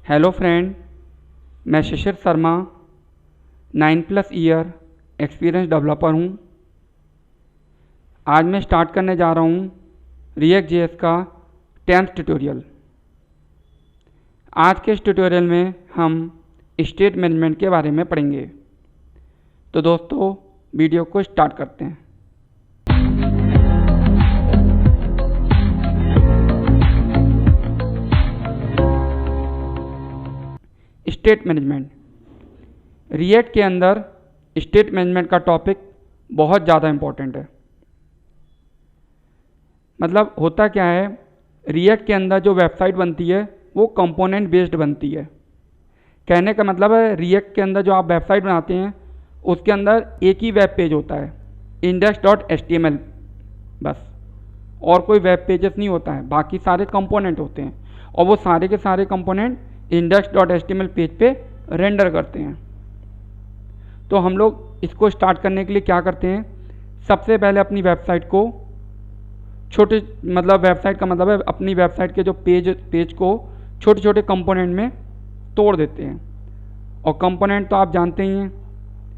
Hello friend, मैं शिशिर Sharma 9+ year experience developer हूँ। आज मैं स्टार्ट करने जा रहा हूँ React.js का 10th ट्यूटोरियल। आज के इस ट्यूटोरियल में हम स्टेट मैनेजमेंट के बारे में पढ़ेंगे। तो दोस्तों, वीडियो को स्टार्ट करते हैं। स्टेट मैनेजमेंट, रिएक्ट के अंदर स्टेट मैनेजमेंट का टॉपिक बहुत ज़्यादा इम्पोर्टेंट है। मतलब होता क्या है, रिएक्ट के अंदर जो वेबसाइट बनती है वो कंपोनेंट बेस्ड बनती है। कहने का मतलब है, रिएक्ट के अंदर जो आप वेबसाइट बनाते हैं उसके अंदर एक ही वेब पेज होता है, index.html बस, और कोई वेब पेजेस नहीं होता है। बाकी सारे कंपोनेंट होते हैं और वो सारे के सारे कंपोनेंट index.html पेज पे रेंडर करते हैं। तो हम लोग इसको स्टार्ट करने के लिए क्या करते हैं, सबसे पहले अपनी वेबसाइट को छोटे, मतलब वेबसाइट का मतलब है अपनी वेबसाइट के जो पेज को छोटे छोटे कंपोनेंट में तोड़ देते हैं। और कंपोनेंट तो आप जानते ही हैं,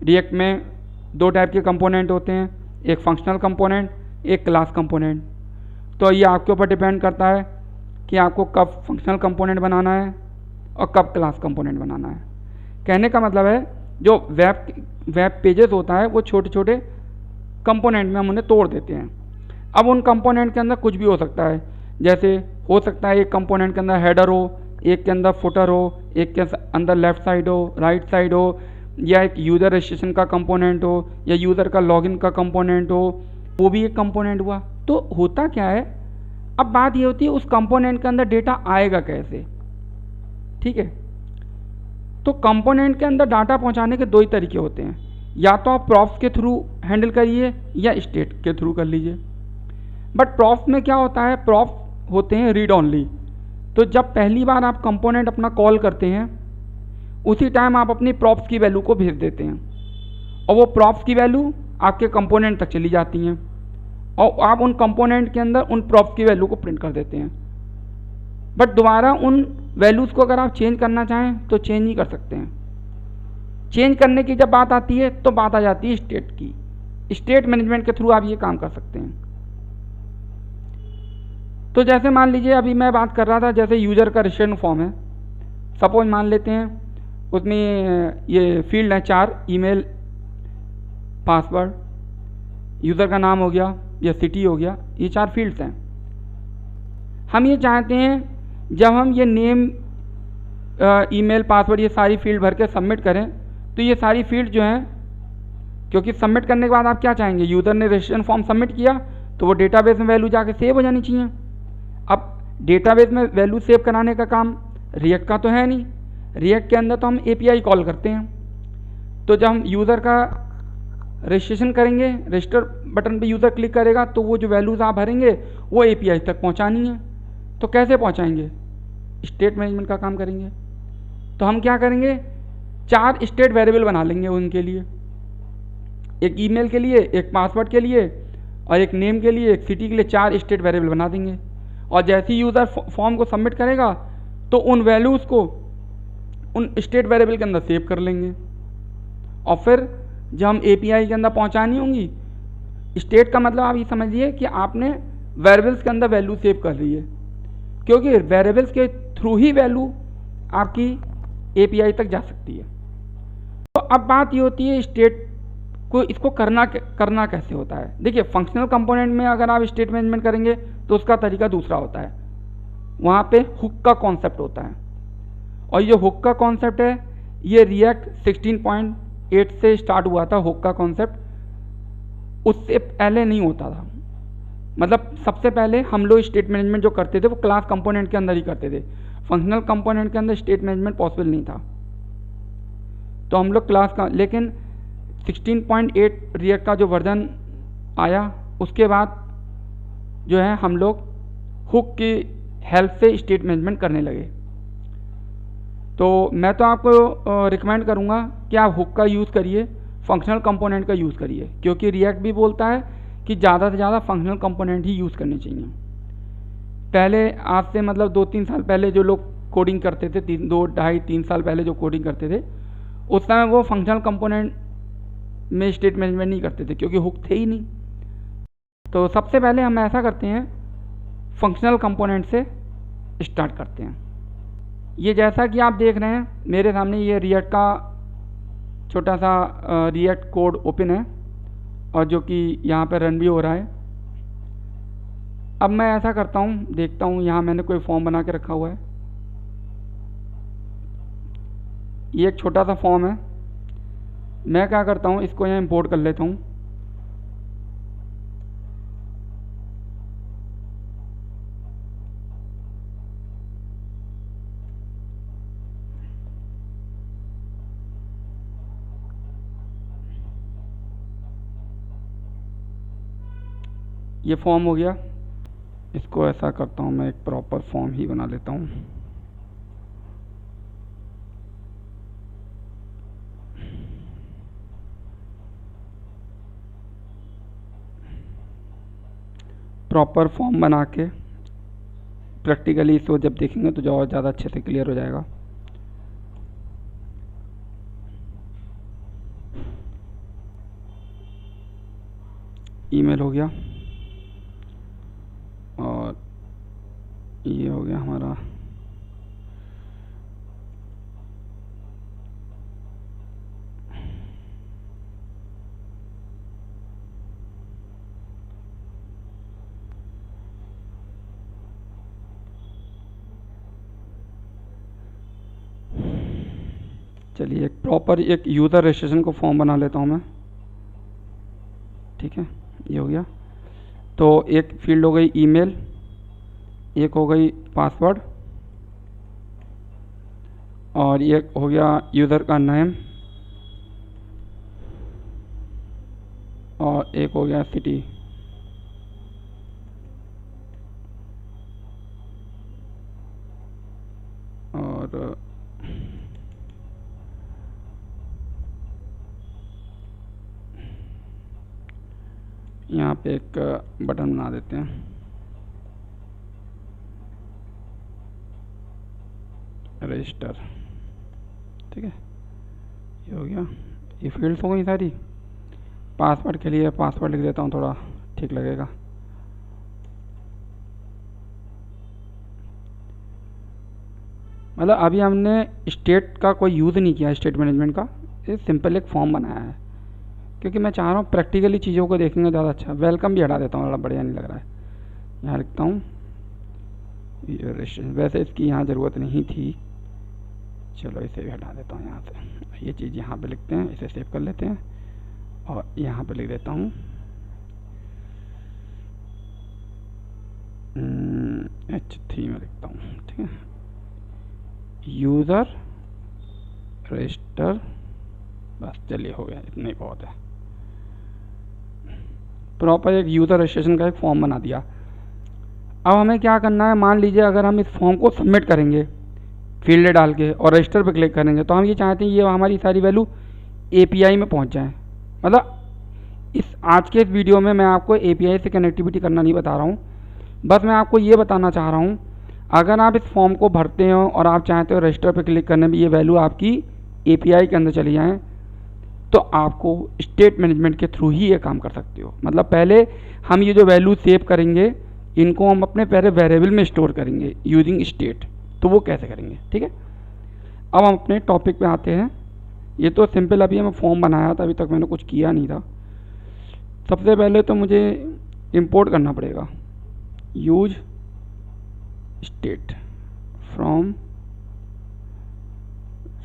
रिएक्ट में दो टाइप के कंपोनेंट होते हैं, एक फंक्शनल कंपोनेंट, एक क्लास कंपोनेंट। तो ये आपके ऊपर डिपेंड करता है कि आपको कब फंक्शनल कंपोनेंट बनाना है और कब क्लास कंपोनेंट बनाना है। कहने का मतलब है, जो वेब पेजेस होता है वो छोटे छोटे कंपोनेंट में हम उन्हें तोड़ देते हैं। अब उन कंपोनेंट के अंदर कुछ भी हो सकता है, जैसे हो सकता है एक कंपोनेंट के अंदर हेडर हो, एक के अंदर फुटर हो, एक के अंदर लेफ़्ट साइड हो, राइट साइड हो, या एक यूज़र रजिस्ट्रेशन का कंपोनेंट हो, या यूज़र का लॉगिन का कंपोनेंट हो, वो भी एक कंपोनेंट हुआ। तो होता क्या है, अब बात ये होती है उस कंपोनेंट के अंदर डेटा आएगा कैसे। ठीक है, तो कंपोनेंट के अंदर डाटा पहुंचाने के दो ही तरीके होते हैं, या तो आप प्रॉप्स के थ्रू हैंडल करिए या स्टेट के थ्रू कर लीजिए। बट प्रॉप्स में क्या होता है, प्रॉप्स होते हैं रीड ऑनली। तो जब पहली बार आप कंपोनेंट अपना कॉल करते हैं उसी टाइम आप अपनी प्रॉप्स की वैल्यू को भेज देते हैं और वो प्रॉप्स की वैल्यू आपके कंपोनेंट तक चली जाती हैं और आप उन कंपोनेंट के अंदर उन प्रॉप्स की वैल्यू को प्रिंट कर देते हैं। बट दोबारा उन वैल्यूज़ को अगर आप चेंज करना चाहें तो चेंज नहीं कर सकते हैं। चेंज करने की जब बात आती है तो बात आ जाती है स्टेट की। स्टेट मैनेजमेंट के थ्रू आप ये काम कर सकते हैं। तो जैसे मान लीजिए अभी मैं बात कर रहा था, जैसे यूज़र का रजिस्ट्रेशन फॉर्म है, सपोज मान लेते हैं उसमें ये फील्ड है 4, ईमेल, पासवर्ड, यूज़र का नाम हो गया या सिटी हो गया, ये 4 फील्ड्स हैं। हम ये चाहते हैं जब हम ये नेम, ईमेल, पासवर्ड, ये सारी फील्ड भर के सबमिट करें तो ये सारी फील्ड जो हैं, क्योंकि सबमिट करने के बाद आप क्या चाहेंगे, यूज़र ने रजिस्ट्रेशन फॉर्म सबमिट किया तो वो डेटाबेस में वैल्यू जाके सेव हो जानी चाहिए। अब डेटाबेस में वैल्यू सेव कराने का काम रिएक्ट का तो है नहीं, रिएक्ट के अंदर तो हम एपीआई कॉल करते हैं। तो जब हम यूज़र का रजिस्ट्रेशन करेंगे, रजिस्टर बटन पे यूज़र क्लिक करेगा तो वो जो वैल्यूज़ आप भरेंगे वो एपीआई तक पहुंचानी है। तो कैसे पहुंचाएंगे, स्टेट मैनेजमेंट का काम करेंगे। तो हम क्या करेंगे, 4 स्टेट वेरिएबल बना लेंगे उनके लिए, एक ईमेल के लिए, एक पासवर्ड के लिए और एक नेम के लिए, एक सिटी के लिए 4 स्टेट वेरिएबल बना देंगे। और जैसे ही यूज़र फॉर्म को सबमिट करेगा तो उन वैल्यूज़ को उन स्टेट वेरिएबल के अंदर सेव कर लेंगे और फिर जब हम एपीआई के अंदर पहुंचानी होंगी, स्टेट का मतलब आप ये समझिए कि आपने वेरिएबल्स के अंदर वैल्यू सेव कर ली है, क्योंकि वेरिएबल्स के थ्रू ही वैल्यू आपकी एपीआई तक जा सकती है। तो अब बात ये होती है स्टेट को इसको करना कैसे होता है। देखिए, फंक्शनल कंपोनेंट में अगर आप स्टेट मैनेजमेंट करेंगे तो उसका तरीका दूसरा होता है। वहाँ पे हुक का कॉन्सेप्ट होता है और ये हुक का कॉन्सेप्ट है, ये रिएक्ट 16.8 से स्टार्ट हुआ था। हुक का कॉन्सेप्ट उससे पहले नहीं होता था। मतलब सबसे पहले हम लोग स्टेट मैनेजमेंट जो करते थे वो क्लास कंपोनेंट के अंदर ही करते थे, फंक्शनल कंपोनेंट के अंदर स्टेट मैनेजमेंट पॉसिबल नहीं था। तो हम लोग क्लास का, लेकिन 16.8 रिएक्ट का जो वर्जन आया उसके बाद जो है हम लोग हुक की हेल्प से स्टेट मैनेजमेंट करने लगे। तो मैं तो आपको रिकमेंड करूँगा कि आप हुक का यूज़ करिए, फंक्शनल कंपोनेंट का यूज़ करिए, क्योंकि रिएक्ट भी बोलता है कि ज़्यादा से ज़्यादा फंक्शनल कंपोनेंट ही यूज़ करने चाहिए। पहले आज से मतलब 2-3 साल पहले जो लोग कोडिंग करते थे, 2 ढाई 3 साल पहले जो कोडिंग करते थे, उस समय वो फंक्शनल कंपोनेंट में स्टेट मैनेजमेंट नहीं करते थे क्योंकि हुक थे ही नहीं। तो सबसे पहले हम ऐसा करते हैं, फंक्शनल कंपोनेंट से स्टार्ट करते हैं। ये जैसा कि आप देख रहे हैं मेरे सामने, ये रिएक्ट का छोटा सा रिएक्ट कोड ओपन है और जो कि यहाँ पे रन भी हो रहा है। अब मैं ऐसा करता हूँ, देखता हूँ यहाँ मैंने कोई फॉर्म बना के रखा हुआ है। ये एक छोटा सा फॉर्म है। मैं क्या करता हूँ, इसको यहाँ इंपोर्ट कर लेता हूँ। ये फॉर्म हो गया। इसको ऐसा करता हूँ, मैं एक प्रॉपर फॉर्म ही बना लेता हूँ। प्रॉपर फॉर्म बना के प्रैक्टिकली इसको जब देखेंगे तो और ज़्यादा अच्छे से क्लियर हो जाएगा। ईमेल हो गया और ये हो गया हमारा चलिए एक प्रॉपर एक यूज़र रजिस्ट्रेशन को फॉर्म बना लेता हूँ मैं। ठीक है, ये हो गया। तो एक फील्ड हो गई ईमेल, एक हो गई पासवर्ड और एक हो गया यूज़र का नेम और एक हो गया सिटी। और यहाँ पे एक बटन बना देते हैं, रजिस्टर। ठीक है, ये हो गया। ये फील्ड्स हो गई सारी। पासवर्ड के लिए पासवर्ड लिख देता हूँ, थोड़ा ठीक लगेगा। मतलब अभी हमने स्टेट का कोई यूज़ नहीं किया, स्टेट मैनेजमेंट का। ये सिंपल एक फॉर्म बनाया है क्योंकि मैं चाह रहा हूँ प्रैक्टिकली चीज़ों को देखेंगे ज़्यादा अच्छा। वेलकम भी हटा देता हूँ, बड़ा बढ़िया नहीं लग रहा है। यहाँ लिखता हूँ रजिस्ट्रेशन, वैसे इसकी यहाँ ज़रूरत नहीं थी, चलो इसे भी हटा देता हूँ यहाँ से। ये चीज़ यहाँ पे लिखते हैं, इसे सेव कर लेते हैं और यहाँ पे लिख देता हूँ H3 में लिखता हूँ। ठीक है, यूज़र रजिस्टर, बस चलिए हो गया, इतना ही बहुत है। प्रॉपर एक यूज़र रजिस्ट्रेशन का एक फॉर्म बना दिया। अब हमें क्या करना है, मान लीजिए अगर हम इस फॉर्म को सबमिट करेंगे फील्ड डाल के और रजिस्टर पर क्लिक करेंगे, तो हम ये चाहते हैं ये हमारी सारी वैल्यू एपीआई में पहुंच जाए। मतलब इस आज के इस वीडियो में मैं आपको एपीआई से कनेक्टिविटी करना नहीं बता रहा हूँ, बस मैं आपको ये बताना चाह रहा हूँ अगर आप इस फॉर्म को भरते हो और आप चाहते हो रजिस्टर पर क्लिक करने में ये वैल्यू आपकी एपीआई के अंदर चली जाएँ, तो आपको स्टेट मैनेजमेंट के थ्रू ही ये काम कर सकते हो। मतलब पहले हम ये जो वैल्यू सेव करेंगे इनको हम अपने पहले वेरिएबल में स्टोर करेंगे यूजिंग स्टेट। तो वो कैसे करेंगे, ठीक है। अब हम अपने टॉपिक पे आते हैं। ये तो सिंपल अभी हमें फॉर्म बनाया था, अभी तक मैंने कुछ किया नहीं था। सबसे पहले तो मुझे इंपोर्ट करना पड़ेगा यूज स्टेट फ्रॉम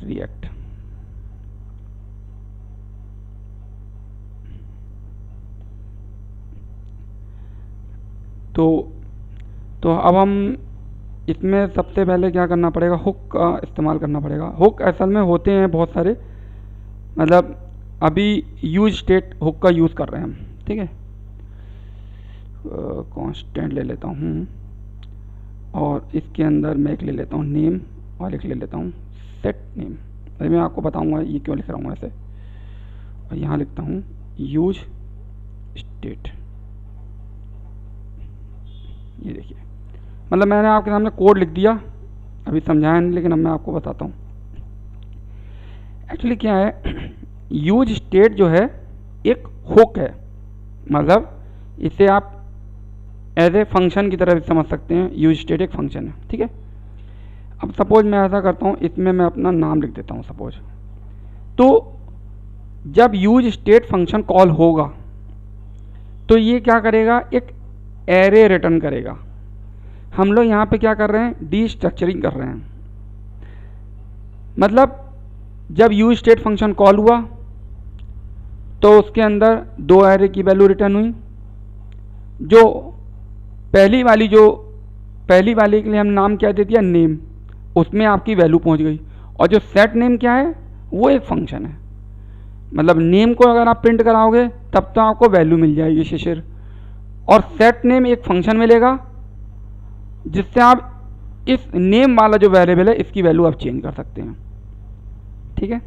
रिएक्ट। तो अब हम इसमें सबसे पहले क्या करना पड़ेगा, हुक का इस्तेमाल करना पड़ेगा। हुक असल में होते हैं बहुत सारे, मतलब अभी यूज स्टेट हुक का यूज़ कर रहे हैं हम। ठीक है, कांस्टेंट ले लेता हूँ और इसके अंदर मैं एक ले लेता हूँ नेम और एक ले लेता हूँ सेट नेम। अभी मैं आपको बताऊँगा ये क्यों लिख रहा हूँ ऐसे। और यहाँ लिखता हूँ यूज स्टेट। ये देखिए, मतलब मैंने आपके सामने कोड लिख दिया अभी समझाया नहीं, लेकिन अब मैं आपको बताता हूँ। एक्चुअली क्या है, यूज स्टेट जो है एक हुक है, मतलब इसे आप एज ए फंक्शन की तरह भी समझ सकते हैं। यूज स्टेट एक फंक्शन है, ठीक है। अब सपोज मैं ऐसा करता हूँ, इसमें मैं अपना नाम लिख देता हूँ सपोज। तो जब यूज स्टेट फंक्शन कॉल होगा तो ये क्या करेगा, एक एरे रिटर्न करेगा। हम लोग यहाँ पे क्या कर रहे हैं, डी स्ट्रक्चरिंग कर रहे हैं। मतलब जब यूज स्टेट फंक्शन कॉल हुआ तो उसके अंदर दो एरे की वैल्यू रिटर्न हुई। जो पहली वाली के लिए हम नाम क्या दे दिया, नेम, उसमें आपकी वैल्यू पहुंच गई। और जो सेट नेम क्या है, वो एक फंक्शन है। मतलब नेम को अगर आप प्रिंट कराओगे तब तो आपको वैल्यू मिल जाएगी शिशिर, और सेट नेम एक फंक्शन मिलेगा जिससे आप इस नेम वाला जो वेरिएबल है इसकी वैल्यू आप चेंज कर सकते हैं, ठीक है।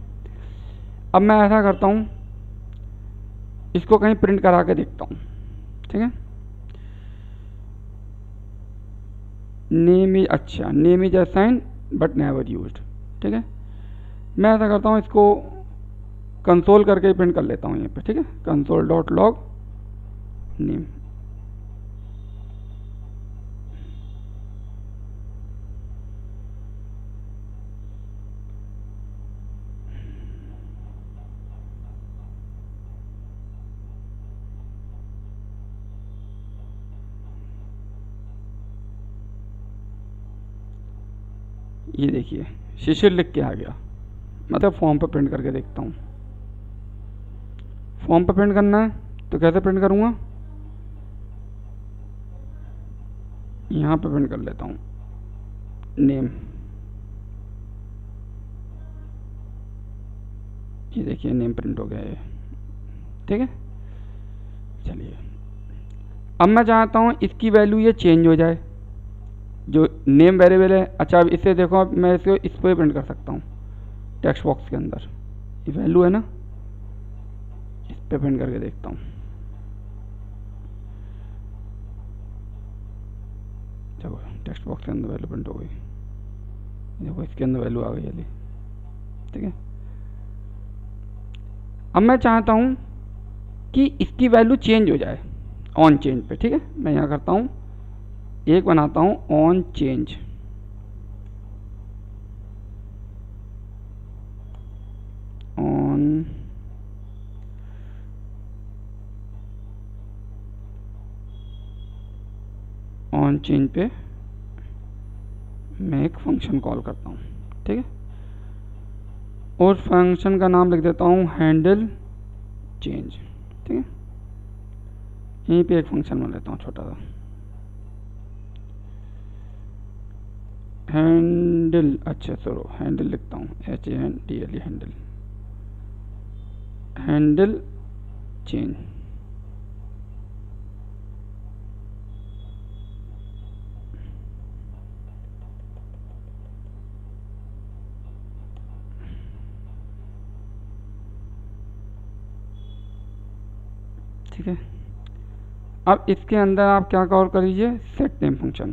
अब मैं ऐसा करता हूँ, इसको कहीं प्रिंट करा के देखता हूँ, ठीक है। नेम इज, अच्छा, name is assign but never used, ठीक है। मैं ऐसा करता हूँ, इसको कंसोल करके प्रिंट कर लेता हूँ यहाँ पे, ठीक है। कंसोल डॉट लॉग नेम, ये देखिए शिशिर लिख के आ गया। मतलब फॉर्म पे प्रिंट करके देखता हूँ। फॉर्म पे प्रिंट करना है तो कैसे प्रिंट करूँगा, यहाँ पे प्रिंट कर लेता हूँ नेम। ये देखिए नेम प्रिंट हो गया है, ठीक है। चलिए अब मैं चाहता हूँ इसकी वैल्यू ये चेंज हो जाए, जो नेम वेरिएबल है। अच्छा अब इसे देखो, अब मैं इसको इस पर प्रिंट कर सकता हूँ टेक्स्ट बॉक्स के अंदर। ये वैल्यू है ना, इस पर प्रिंट करके देखता हूँ। देखो टेक्स्ट बॉक्स के अंदर वैल्यू प्रिंट हो गई, देखो इसके अंदर वैल्यू आ गई अभी, ठीक है। अब मैं चाहता हूँ कि इसकी वैल्यू चेंज हो जाए ऑन चेंज पे, ठीक है। मैं यहाँ करता हूँ, एक बनाता हूँ ऑन चेंज, ऑन चेंज पे मैं एक फंक्शन कॉल करता हूँ, ठीक है। और फंक्शन का नाम लिख देता हूँ हैंडल चेंज, ठीक है। यहीं पे एक फंक्शन बना लेता हूँ छोटा सा, हैंडल, अच्छा चलो हैंडल लिखता हूँ, HANDL, हैंडल, हैंडल चेंज। ठीक है। अब इसके अंदर आप क्या कॉल कर लीजिए, set name function,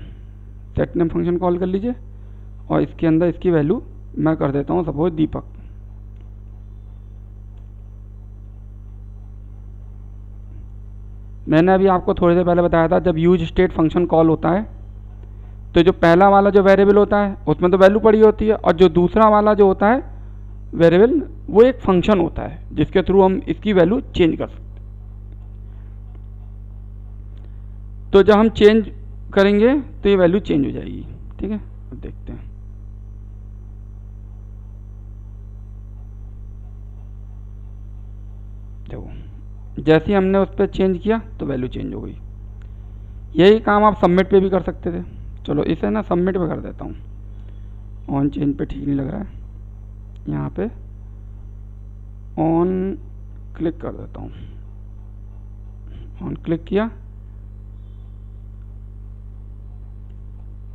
set name function call कर लीजिए। और इसके अंदर इसकी वैल्यू मैं कर देता हूँ सपोज दीपक। मैंने अभी आपको थोड़ी देर पहले बताया था, जब यूज स्टेट फंक्शन कॉल होता है तो जो पहला वाला जो वेरिएबल होता है उसमें तो वैल्यू पड़ी होती है, और जो दूसरा वाला जो होता है वेरिएबल वो एक फंक्शन होता है जिसके थ्रू हम इसकी वैल्यू चेंज कर सकते हैं। तो जब हम चेंज करेंगे तो ये वैल्यू चेंज हो जाएगी, ठीक है। अब देखते हैं, देखो जैसे ही हमने उस पर चेंज किया तो वैल्यू चेंज हो गई। यही काम आप सबमिट पे भी कर सकते थे। चलो इसे ना सबमिट पे कर देता हूँ, ऑन चेंज पे ठीक नहीं लग रहा है, यहाँ पे ऑन क्लिक कर देता हूँ। ऑन क्लिक किया,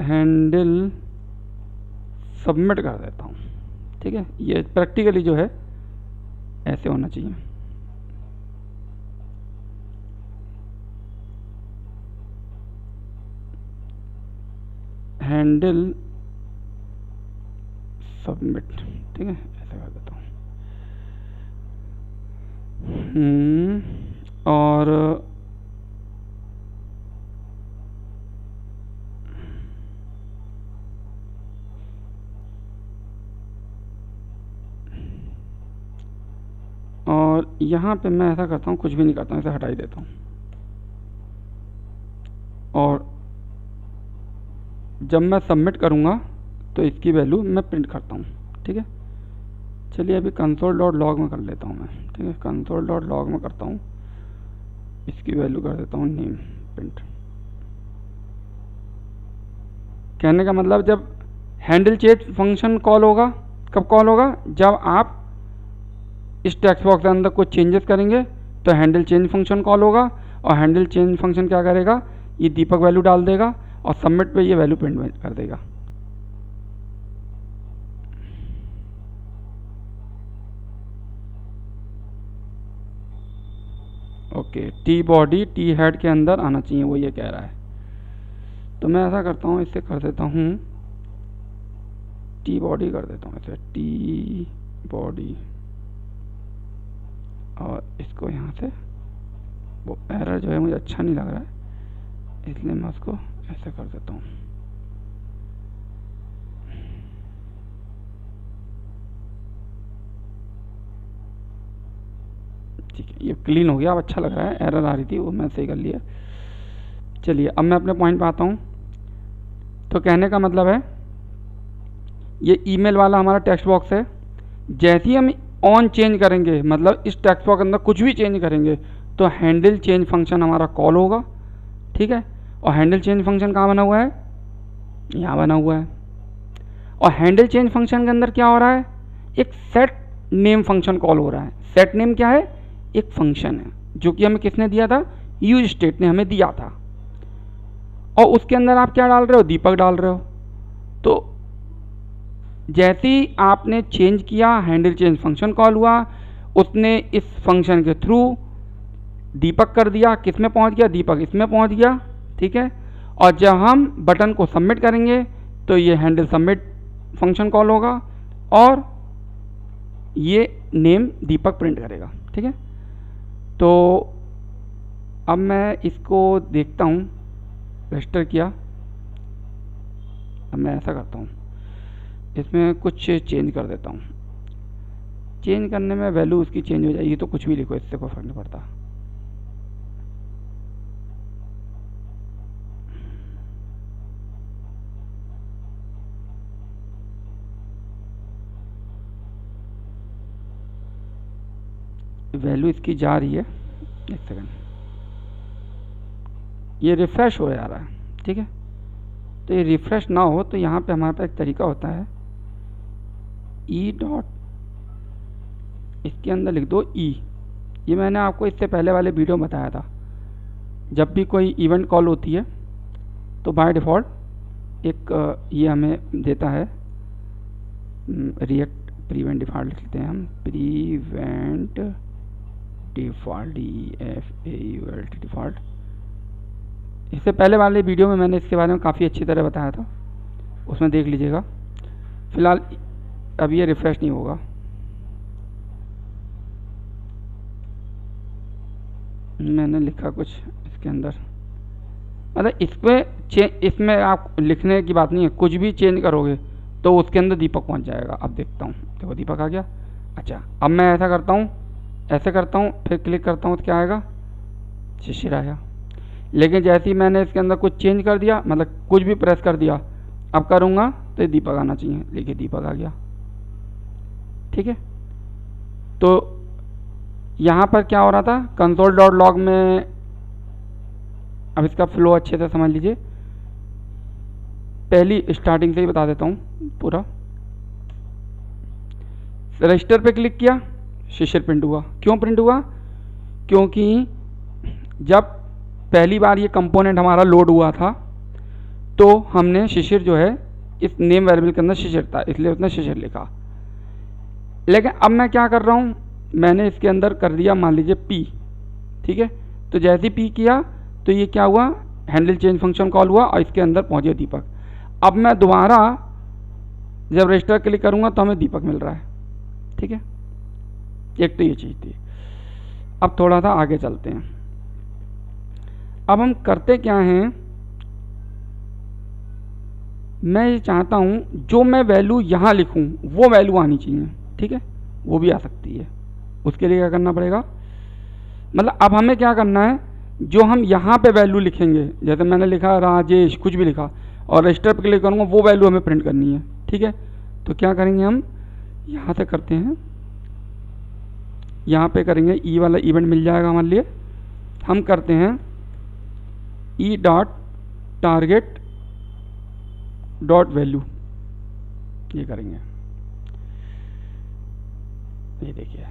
हैंडल सबमिट कर देता हूँ, ठीक है। ये प्रैक्टिकली जो है ऐसे होना चाहिए। हैंडल सबमिट, ठीक है, ऐसा कर देता हूँ। और यहाँ पे मैं ऐसा करता हूँ, कुछ भी नहीं करता हूँ, इसे हटा ही देता हूँ। और जब मैं सबमिट करूँगा तो इसकी वैल्यू मैं प्रिंट करता हूँ, ठीक है। चलिए अभी console.log में कर लेता हूँ मैं, ठीक है। console.log में करता हूँ, इसकी वैल्यू कर देता हूँ नेम प्रिंट। कहने का मतलब जब हैंडल चेंज फंक्शन कॉल होगा, कब कॉल होगा, जब आप इस टेक्स्ट बॉक्स के अंदर कुछ चेंजेस करेंगे तो हैंडल चेंज फंक्शन कॉल होगा, और हैंडल चेंज फंक्शन क्या करेगा, ये दीपक वैल्यू डाल देगा और सबमिट पे ये वैल्यू प्रिंट कर देगा। Okay, T body T head के अंदर आना चाहिए, वो ये कह रहा है। तो मैं ऐसा करता हूँ, इससे कर देता हूँ टी बॉडी कर देता हूँ, ऐसे टी बॉडी, और इसको यहाँ से, वो एरर जो है मुझे अच्छा नहीं लग रहा है, इसलिए मैं उसको ऐसे कर देता हूँ। ठीक है, ये क्लीन हो गया, अब अच्छा लग रहा है। एरर आ रही थी वो मैं सही कर लिया। चलिए अब मैं अपने पॉइंट पे आता हूँ। तो कहने का मतलब है ये ईमेल वाला हमारा टेक्स्ट बॉक्स है, जैसे ही हम ऑन चेंज करेंगे, मतलब इस टेक्स्ट बॉक्स के अंदर कुछ भी चेंज करेंगे तो हैंडल चेंज फंक्शन हमारा कॉल होगा, ठीक है। और हैंडल चेंज फंक्शन कहाँ बना हुआ है, यहाँ बना हुआ है। और हैंडल चेंज फंक्शन के अंदर क्या हो रहा है, एक सेट नेम फंक्शन कॉल हो रहा है। सेट नेम क्या है, एक फंक्शन है जो कि हमें किसने दिया था, यूज स्टेट ने हमें दिया था, और उसके अंदर आप क्या डाल रहे हो, दीपक डाल रहे हो। तो जैसे ही आपने चेंज किया, हैंडल चेंज फंक्शन कॉल हुआ, उसने इस फंक्शन के थ्रू दीपक कर दिया, किस में पहुंच गया, दीपक इसमें पहुंच गया, ठीक है। और जब हम बटन को सबमिट करेंगे तो ये हैंडल सबमिट फंक्शन कॉल होगा और ये नेम दीपक प्रिंट करेगा, ठीक है। तो अब मैं इसको देखता हूँ, रजिस्टर किया। अब मैं ऐसा करता हूँ, इसमें कुछ चेंज कर देता हूँ। चेंज करने में वैल्यू उसकी चेंज हो जाएगी, तो कुछ भी लिखो, इससे कोई फर्क नहीं पड़ता। वैल्यू इसकी जा रही है, एक सेकंड, ये रिफ़्रेश हो जा रहा है, ठीक है। तो ये रिफ़्रेश ना हो तो यहाँ पे हमारे पास एक तरीका होता है, ई डॉट, इसके अंदर लिख दो ई। ये मैंने आपको इससे पहले वाले वीडियो में बताया था। जब भी कोई इवेंट कॉल होती है तो बाय डिफ़ॉल्ट एक ये हमें देता है रिएक्ट प्रीवेंट डिफ़ॉल्ट लिखते हैं हम, प्रीवेंट डिफ़ॉल्ट, DEFAULT डिफ़ॉल्ट। इससे पहले वाले वीडियो में मैंने इसके बारे में काफ़ी अच्छी तरह बताया था, उसमें देख लीजिएगा। फ़िलहाल अब ये रिफ़्रेश नहीं होगा। मैंने लिखा कुछ इसके अंदर, मतलब इसमें आप लिखने की बात नहीं है, कुछ भी चेंज करोगे तो उसके अंदर दीपक पहुंच जाएगा। अब देखता हूँ, देखो दीपक आ गया। अच्छा, अब मैं ऐसा करता हूँ, ऐसे करता हूँ, फिर क्लिक करता हूँ तो क्या आएगा, शिशिर आया। लेकिन जैसे ही मैंने इसके अंदर कुछ चेंज कर दिया, मतलब कुछ भी प्रेस कर दिया, अब करूँगा तो दीपक आना चाहिए, देखिए दीपक आ गया, ठीक है। तो यहाँ पर क्या हो रहा था, console.log में, अब इसका फ्लो अच्छे से समझ लीजिए। पहली स्टार्टिंग से ही बता देता हूँ पूरा। रजिस्टर पे क्लिक किया, शिशिर प्रिंट हुआ। क्यों प्रिंट हुआ, क्योंकि जब पहली बार ये कंपोनेंट हमारा लोड हुआ था तो हमने शिशिर जो है इस नेम वेरिएबल के अंदर शिशिर था, इसलिए उसने शिशिर लिखा। लेकिन अब मैं क्या कर रहा हूँ, मैंने इसके अंदर कर दिया मान लीजिए P, ठीक है। तो जैसे ही P किया तो ये क्या हुआ, हैंडल चेंज फंक्शन कॉल हुआ और इसके अंदर पहुँच गया दीपक। अब मैं दोबारा जब रजिस्टर क्लिक करूँगा तो हमें दीपक मिल रहा है। ठीक है, एक तो ये चीज़ थी। अब थोड़ा सा आगे चलते हैं। अब हम करते क्या हैं, मैं ये चाहता हूँ जो मैं वैल्यू यहाँ लिखूँ वो वैल्यू आनी चाहिए। ठीक है, वो भी आ सकती है। उसके लिए क्या करना पड़ेगा, मतलब अब हमें क्या करना है, जो हम यहाँ पे वैल्यू लिखेंगे, जैसे मैंने लिखा राजेश, कुछ भी लिखा और रजिस्टर पे क्लिक करूँगा, वो वैल्यू हमें प्रिंट करनी है। ठीक है, तो क्या करेंगे, हम यहाँ से करते हैं, यहाँ पे करेंगे ई वाला इवेंट मिल जाएगा हमारे लिए। हम करते हैं E dot target dot value, ये करेंगे। ये देखिए,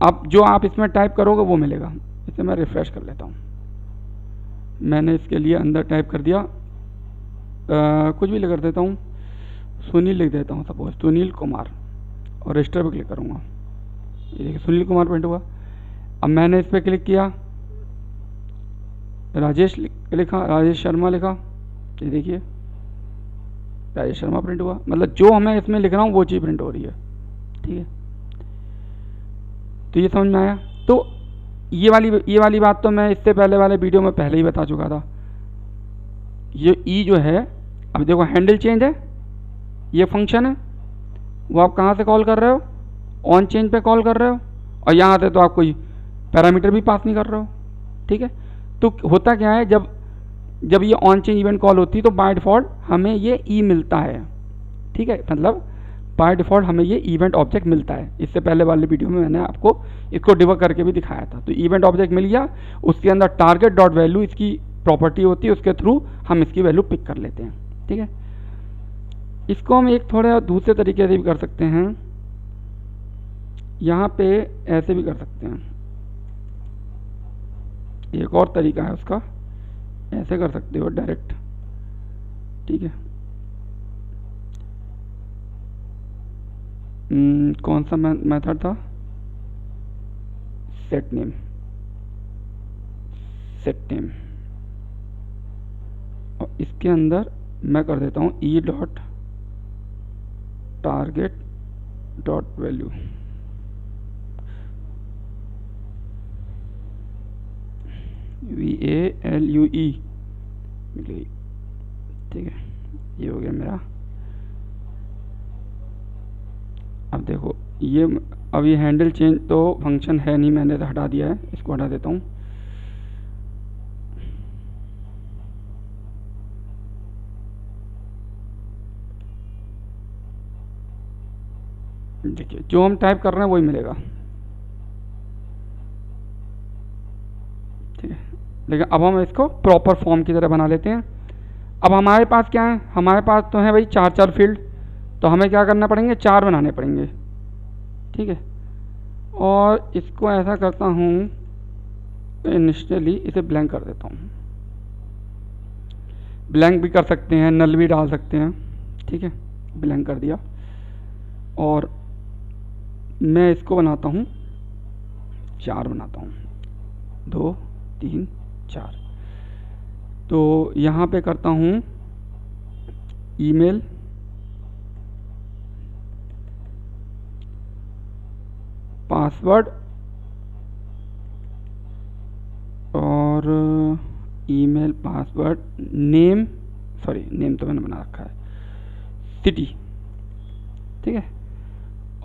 अब जो आप इसमें टाइप करोगे वो मिलेगा। इसे मैं रिफ्रेश कर लेता हूँ। मैंने इसके लिए अंदर टाइप कर दिया, कुछ भी लिख कर देता हूँ, सुनील लिख देता हूँ, सपोज सुनील कुमार, और रजिस्टर पे क्लिक करूँगा। ये देखिए सुनील कुमार प्रिंट हुआ। अब मैंने इस पर क्लिक किया, राजेश लिखा, राजेश शर्मा लिखा, ये देखिए राजेश शर्मा प्रिंट हुआ। मतलब जो हमें इसमें लिख रहा हूँ वो चीज़ प्रिंट हो रही है। ठीक है, तो ये समझ में आया। तो ये वाली बात तो मैं इससे पहले वाले वीडियो में पहले ही बता चुका था। ये ई जो है, अब देखो हैंडल चेंज है, ये फंक्शन है, वो आप कहाँ से कॉल कर रहे हो, ऑन चेंज पे कॉल कर रहे हो, और यहाँ से तो आप कोई पैरामीटर भी पास नहीं कर रहे हो। ठीक है, तो होता क्या है, जब ये ऑन चेंज इवेंट कॉल होती है तो बाय डिफ़ॉल्ट हमें ये ई मिलता है। ठीक है, मतलब बाय डिफ़ॉल्ट हमें ये इवेंट ऑब्जेक्ट मिलता है। इससे पहले वाले वीडियो में मैंने आपको इसको डिबग करके भी दिखाया था। तो इवेंट ऑब्जेक्ट मिल गया, उसके अंदर टारगेट डॉट वैल्यू इसकी प्रॉपर्टी होती है, उसके थ्रू हम इसकी वैल्यू पिक कर लेते हैं। ठीक है, इसको हम एक थोड़ा दूसरे तरीके से भी कर सकते हैं। यहाँ पे ऐसे भी कर सकते हैं, एक और तरीका है उसका, ऐसे कर सकते हो डायरेक्ट। ठीक है, कौन सा मेथड था, सेट नेम, और इसके अंदर मैं कर देता हूँ E dot target dot value. VALUE मिल गई। ठीक है, ये हो गया मेरा। अब देखो ये, अब ये हैंडल चेंज तो फंक्शन है नहीं, मैंने तो हटा दिया है, इसको हटा देता हूँ। देखिए जो हम टाइप कर रहे हैं वही मिलेगा। ठीक है, लेकिन अब हम इसको प्रॉपर फॉर्म की तरह बना लेते हैं। अब हमारे पास क्या है, हमारे पास तो है भाई 4 फील्ड, तो हमें क्या करना पड़ेंगे, 4 बनाने पड़ेंगे। ठीक है, और इसको ऐसा करता हूँ, इनिशियली इसे ब्लैंक कर देता हूँ। ब्लैंक भी कर सकते हैं, नल भी डाल सकते हैं। ठीक है, ब्लैंक कर दिया, और मैं इसको बनाता हूँ 4 बनाता हूँ, 2 3 4। तो यहाँ पे करता हूँ ईमेल, पासवर्ड, और email, password, name, sorry name तो मैंने बना रखा है, सिटी। ठीक है,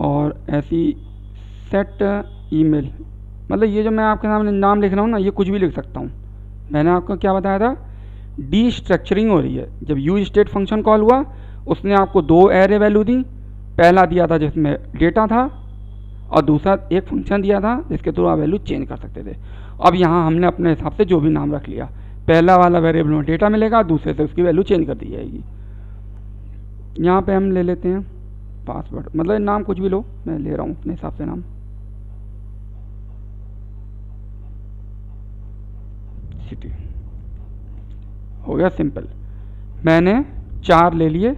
और ऐसी सेट ईमेल, मतलब ये जो मैं आपके सामने नाम लिख रहा हूँ ना, ये कुछ भी लिख सकता हूँ। मैंने आपको क्या बताया था, डी स्ट्रक्चरिंग हो रही है। जब यूज स्टेट फंक्शन कॉल हुआ, उसने आपको 2 एरे वैल्यू दी, पहला दिया था जिसमें डेटा था, और दूसरा एक फंक्शन दिया था जिसके थ्रू आप वैल्यू चेंज कर सकते थे। अब यहाँ हमने अपने हिसाब से जो भी नाम रख लिया, पहला वाला वेरिएबल में डेटा मिलेगा, दूसरे से उसकी वैल्यू चेंज कर दी जाएगी। यहाँ पे हम ले लेते हैं पासवर्ड, मतलब नाम कुछ भी लो, मैं ले रहा हूँ अपने हिसाब से नाम, सिटी। हो गया सिंपल, मैंने 4 ले लिए,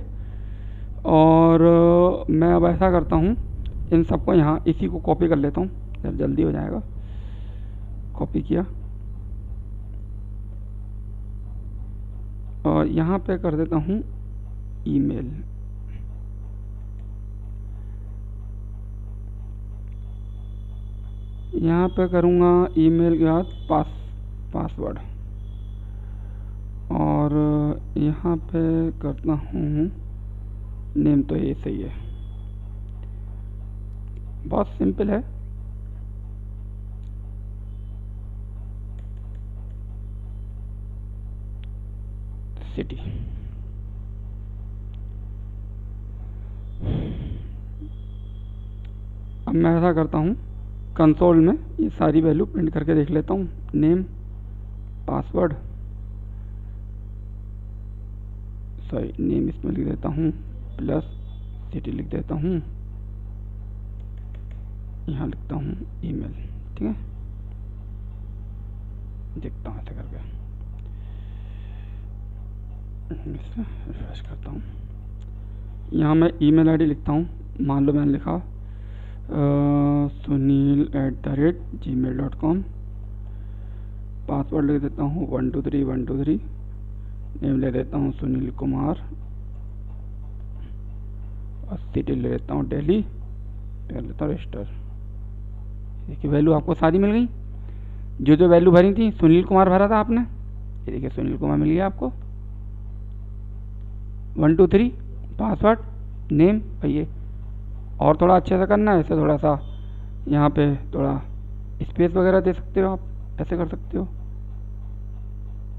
और मैं अब ऐसा करता हूँ, इन सबको यहाँ इसी को कॉपी कर लेता हूँ, जब जल्दी हो जाएगा। कॉपी किया, और यहाँ पे कर देता हूँ ईमेल, यहाँ पे करूँगा ईमेल के बाद पासवर्ड, और यहाँ पे करता हूँ नेम। तो ये सही है, बहुत सिंपल है। सिटी, अब मैं ऐसा करता हूँ कंसोल में ये सारी वैल्यू प्रिंट करके देख लेता हूँ। नेम, पासवर्ड, सॉरी नेम इसमें लिख देता हूँ, प्लस सिटी लिख देता हूँ, यहाँ लिखता हूँ ईमेल। ठीक है, देखता हूँ ऐसे करके, रिफ्रेश करता हूँ। यहाँ मैं ईमेल आईडी लिखता हूँ। मान लो मैंने लिखा sunil@gmail.com। पासवर्ड ले देता हूँ 123 नेम ले देता हूँ सुनील कुमार, और सिटी ले लेता हूँ दिल्ली, कर लेता हूँ रजिस्टर। देखिए वैल्यू आपको सारी मिल गई। जो वैल्यू भरी थी, सुनील कुमार भरा था आपने, ये देखिए सुनील कुमार मिल गया आपको। 123 पासवर्ड, नेम। भैया और थोड़ा अच्छे से करना है, ऐसे थोड़ा सा यहाँ पे थोड़ा स्पेस वगैरह दे सकते हो आप, ऐसे कर सकते हो,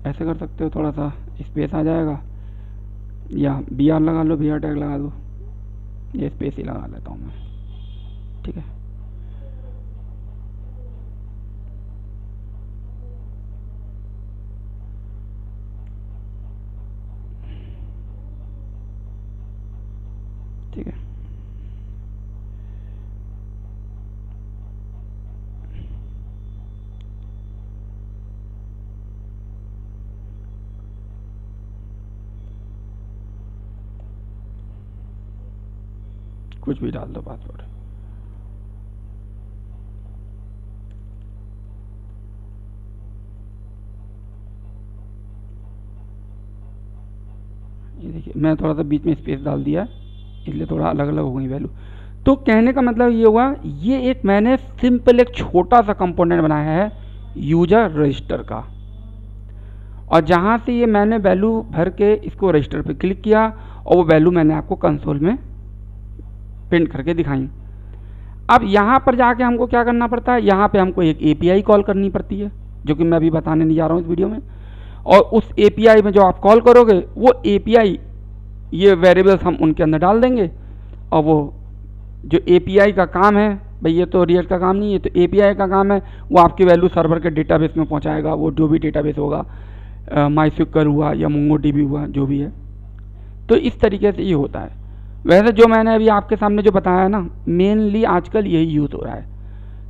ऐसे कर सकते हो, थोड़ा सा स्पेस आ जाएगा, या BR लगा लो, BR टैग लगा दो, ये स्पेस ही लगा लेता हूँ मैं। ठीक है, ठीक है। कुछ भी डाल दो पासवर्ड। ये देखिए मैं थोड़ा सा बीच में स्पेस डाल दिया, इसलिए थोड़ा अलग अलग हो गई वैल्यू। तो कहने का मतलब ये हुआ, ये एक मैंने सिंपल एक छोटा सा कंपोनेंट बनाया है यूजर रजिस्टर का, और जहाँ से ये मैंने वैल्यू भर के इसको रजिस्टर पे क्लिक किया, और वो वैल्यू मैंने आपको कंसोल में प्रिंट करके दिखाई। अब यहाँ पर जाके हमको क्या करना पड़ता है, यहाँ पे हमको एक API कॉल करनी पड़ती है, जो कि मैं अभी बताने नहीं जा रहा हूँ इस वीडियो में। और उस API में जो आप कॉल करोगे, वो API ये वेरिएबल्स हम उनके अंदर डाल देंगे, और वो जो API का काम है, भाई ये तो रियल का काम नहीं है, तो API का काम है वो आपकी वैल्यू सर्वर के डेटाबेस में पहुँचाएगा। वो जो भी डेटाबेस होगा, MySQL हुआ या MongoDB हुआ, जो भी है। तो इस तरीके से ये होता है। वैसे जो मैंने अभी आपके सामने जो बताया ना, मेनली आजकल यही यूज़ हो रहा है।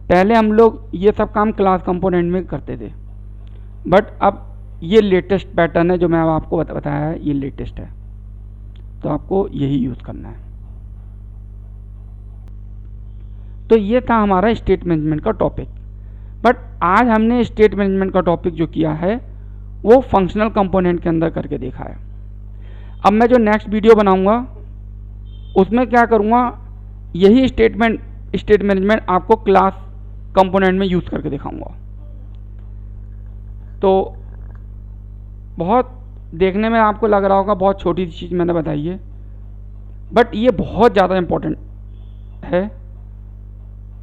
पहले हम लोग ये सब काम क्लास कंपोनेंट में करते थे, बट अब ये लेटेस्ट पैटर्न है जो मैं आपको बताया है, ये लेटेस्ट है, तो आपको यही यूज़ करना है। तो ये था हमारा स्टेट मैनेजमेंट का टॉपिक। बट आज हमने स्टेट मैनेजमेंट का टॉपिक जो किया है वो फंक्शनल कंपोनेंट के अंदर करके देखा है। अब मैं जो नेक्स्ट वीडियो बनाऊंगा उसमें क्या करूंगा, यही स्टेट मैनेजमेंट आपको क्लास कंपोनेंट में यूज़ करके दिखाऊंगा। तो बहुत देखने में आपको लग रहा होगा बहुत छोटी सी चीज़ मैंने बताई है, बट ये बहुत ज़्यादा इम्पोर्टेंट है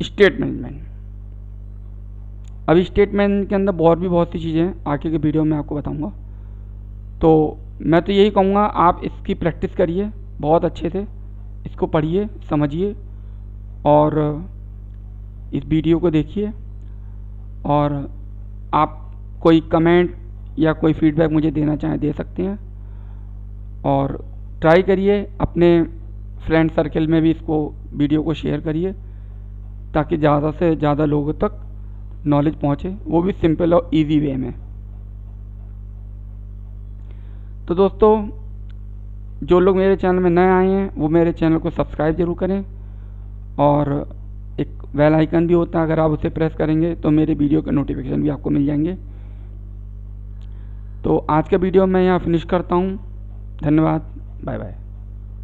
स्टेट मैनेजमेंट। अभी स्टेट मैनेजमेंट के अंदर और भी बहुत सी चीज़ें हैं, आगे के वीडियो में आपको बताऊंगा। तो मैं तो यही कहूँगा, आप इसकी प्रैक्टिस करिए बहुत अच्छे से, इसको पढ़िए, समझिए, और इस वीडियो को देखिए, और आप कोई कमेंट या कोई फीडबैक मुझे देना चाहें दे सकते हैं, और ट्राई करिए अपने फ्रेंड सर्कल में भी इसको वीडियो को शेयर करिए, ताकि ज़्यादा से ज़्यादा लोगों तक नॉलेज पहुँचे, वो भी सिंपल और इजी वे में। तो दोस्तों, जो लोग मेरे चैनल में नए आए हैं वो मेरे चैनल को सब्सक्राइब जरूर करें, और एक बेल आइकन भी होता है, अगर आप उसे प्रेस करेंगे तो मेरे वीडियो के नोटिफिकेशन भी आपको मिल जाएंगे। तो आज का वीडियो मैं यहाँ फिनिश करता हूँ। धन्यवाद, बाय बाय।